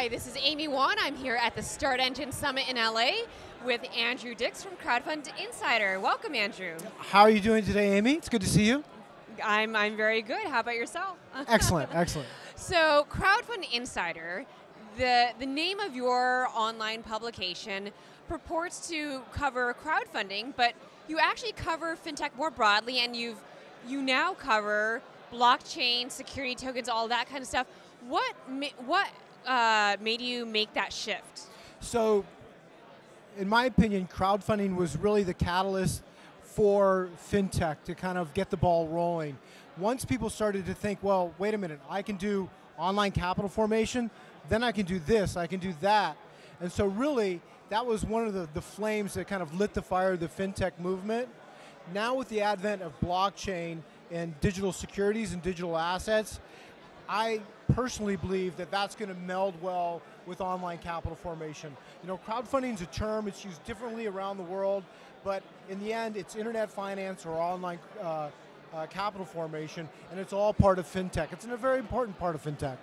Hi, this is Amy Wan. I'm here at the Start Engine Summit in LA with Andrew Dix from Crowdfund Insider. Welcome, Andrew. How are you doing today, Amy? It's good to see you. I'm very good. How about yourself? Excellent, excellent. So, Crowdfund Insider, the name of your online publication purports to cover crowdfunding, but you actually cover fintech more broadly, and you now cover blockchain, security tokens, all that kind of stuff. What made you make that shift? So, in my opinion, crowdfunding was really the catalyst for fintech to kind of get the ball rolling. Once people started to think, well, wait a minute, I can do online capital formation, then I can do this, I can do that. And so really, that was one of the flames that kind of lit the fire of the fintech movement. Now with the advent of blockchain and digital securities and digital assets, I personally believe that that's going to meld well with online capital formation. You know, crowdfunding is a term, it's used differently around the world, but in the end, it's internet finance or online capital formation, and it's all part of fintech. It's a very important part of fintech.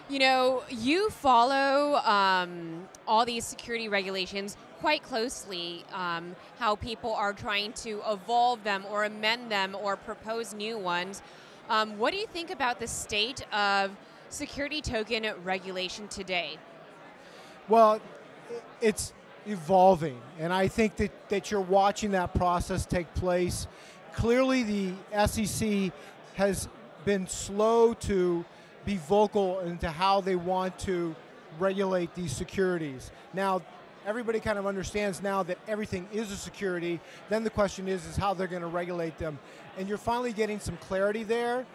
You know, you follow all these security regulations quite closely, how people are trying to evolve them or amend them or propose new ones. What do you think about the state of security token regulation today? Well, it's evolving, and I think that you're watching that process take place. Clearly, the SEC has been slow to be vocal into how they want to regulate these securities. Now, everybody kind of understands now that everything is a security. Then the question is how they're going to regulate them. And you're finally getting some clarity there.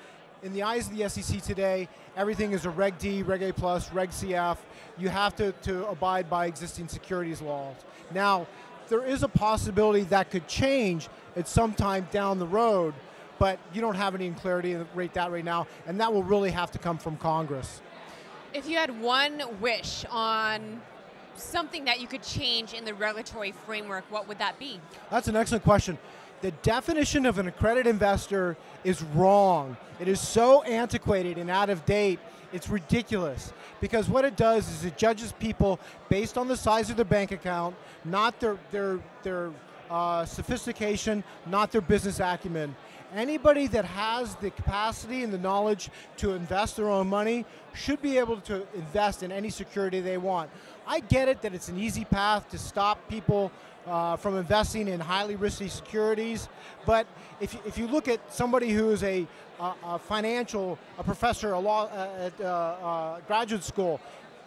In the eyes of the SEC today, everything is a Reg D, Reg A+, Reg CF. You have to abide by existing securities laws. Now, there is a possibility that could change at some time down the road, but you don't have any clarity right now, and that will really have to come from Congress. If you had one wish on something that you could change in the regulatory framework, what would that be? That's an excellent question. The definition of an accredited investor is wrong. It is so antiquated and out of date, it's ridiculous. Because what it does is it judges people based on the size of their bank account, not their sophistication, not their business acumen. Anybody that has the capacity and the knowledge to invest their own money should be able to invest in any security they want. I get it that it's an easy path to stop people from investing in highly risky securities, but if you look at somebody who is a professor, a law at graduate school,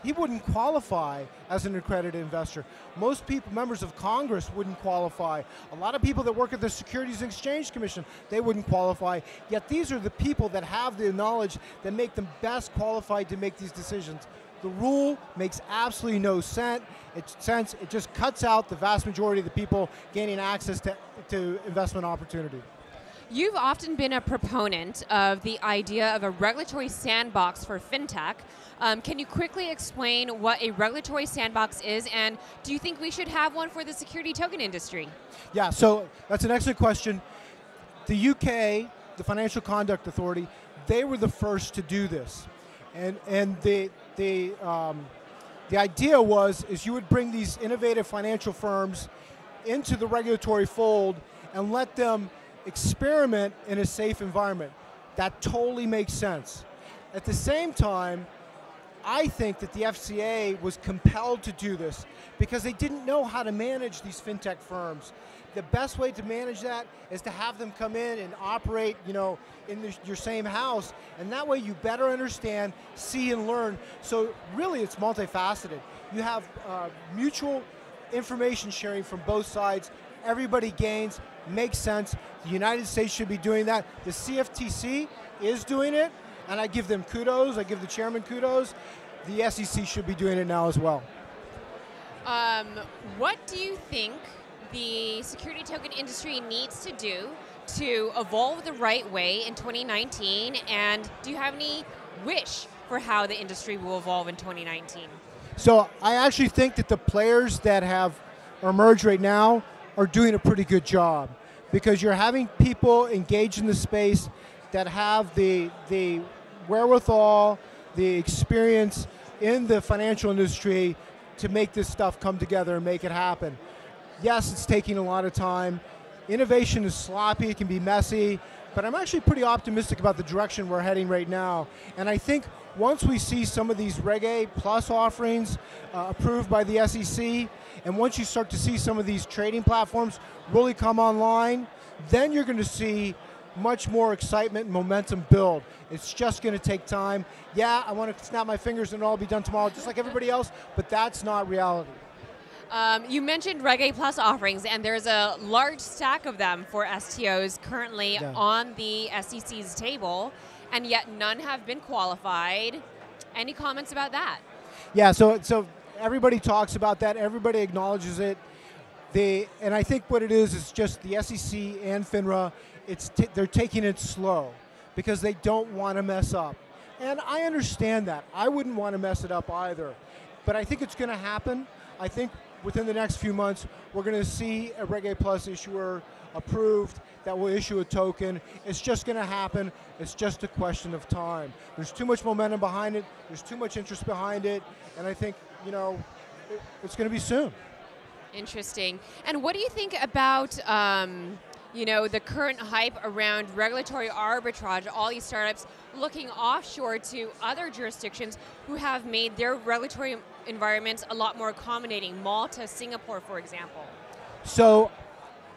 he wouldn't qualify as an accredited investor. Most people, members of Congress, wouldn't qualify. A lot of people that work at the Securities and Exchange Commission, they wouldn't qualify. Yet these are the people that have the knowledge that make them best qualified to make these decisions. The rule makes absolutely no sense. It just cuts out the vast majority of the people gaining access to investment opportunity. You've often been a proponent of the idea of a regulatory sandbox for fintech. Can you quickly explain what a regulatory sandbox is, and do you think we should have one for the security token industry? Yeah, so that's an excellent question. The UK, the Financial Conduct Authority, they were the first to do this. And the idea is you would bring these innovative financial firms into the regulatory fold and let them experiment in a safe environment. That totally makes sense. At the same time, I think that the FCA was compelled to do this because they didn't know how to manage these fintech firms. The best way to manage that is to have them come in and operate, you know, in your same house, and that way you better understand, see, and learn. So really, it's multifaceted. You have mutual information sharing from both sides. Everybody gains, makes sense. The United States should be doing that. The CFTC is doing it, and I give them kudos. I give the chairman kudos. The SEC should be doing it now as well. What do you think the security token industry needs to do to evolve the right way in 2019, and do you have any wish for how the industry will evolve in 2019? So I actually think that the players that have emerged right now are doing a pretty good job, because you're having people engaged in the space that have the wherewithal, the experience in the financial industry to make this stuff come together and make it happen. Yes, it's taking a lot of time. Innovation is sloppy, it can be messy, but I'm actually pretty optimistic about the direction we're heading right now. And I think once we see some of these Reg A Plus offerings approved by the SEC, and once you start to see some of these trading platforms really come online, then you're going to see much more excitement and momentum build. It's just going to take time. Yeah, I want to snap my fingers and it'll all be done tomorrow, just like everybody else, but that's not reality. You mentioned Reg A Plus offerings, and there's a large stack of them for STOs currently on the SEC's table, and yet none have been qualified. Any comments about that? Yeah, so everybody talks about that, everybody acknowledges it. And I think what it is just the SEC and FINRA, they're taking it slow because they don't want to mess up. And I understand that. I wouldn't want to mess it up either. But I think it's going to happen. I think within the next few months, we're going to see a Reg A Plus issuer approved that will issue a token. It's just going to happen. It's just a question of time. There's too much momentum behind it. There's too much interest behind it. And I think, it's going to be soon. Interesting. And what do you think about the current hype around regulatory arbitrage, all these startups looking offshore to other jurisdictions who have made their regulatory environments a lot more accommodating, Malta, Singapore, for example? So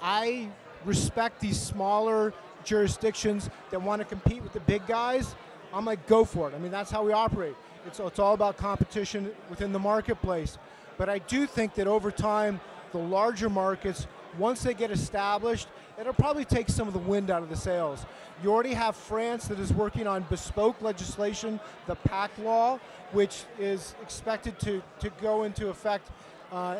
I respect these smaller jurisdictions that want to compete with the big guys. I'm like, go for it. I mean, that's how we operate. It's all about competition within the marketplace. But I do think that over time, the larger markets, once they get established, it'll probably take some of the wind out of the sails. You already have France that is working on bespoke legislation, the PAC law, which is expected to go into effect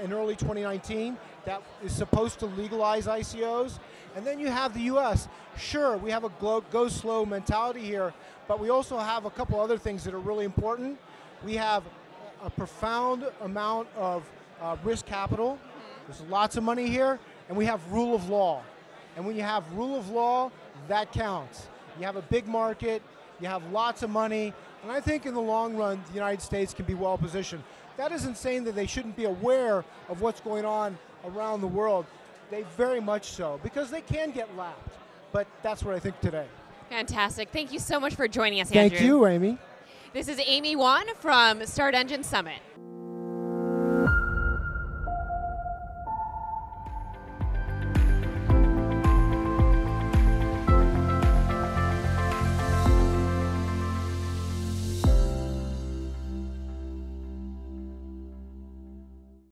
in early 2019. That is supposed to legalize ICOs. And then you have the US. Sure, we have a go slow mentality here, but we also have a couple other things that are really important. We have a profound amount of risk capital. There's lots of money here, and we have rule of law. And when you have rule of law, that counts. You have a big market, you have lots of money, and I think in the long run, the United States can be well positioned. That isn't saying that they shouldn't be aware of what's going on around the world. They very much so, because they can get lapped. But that's what I think today. Fantastic. Thank you so much for joining us, Andrew. Thank you, Amy. This is Amy Wan from Start Engine Summit.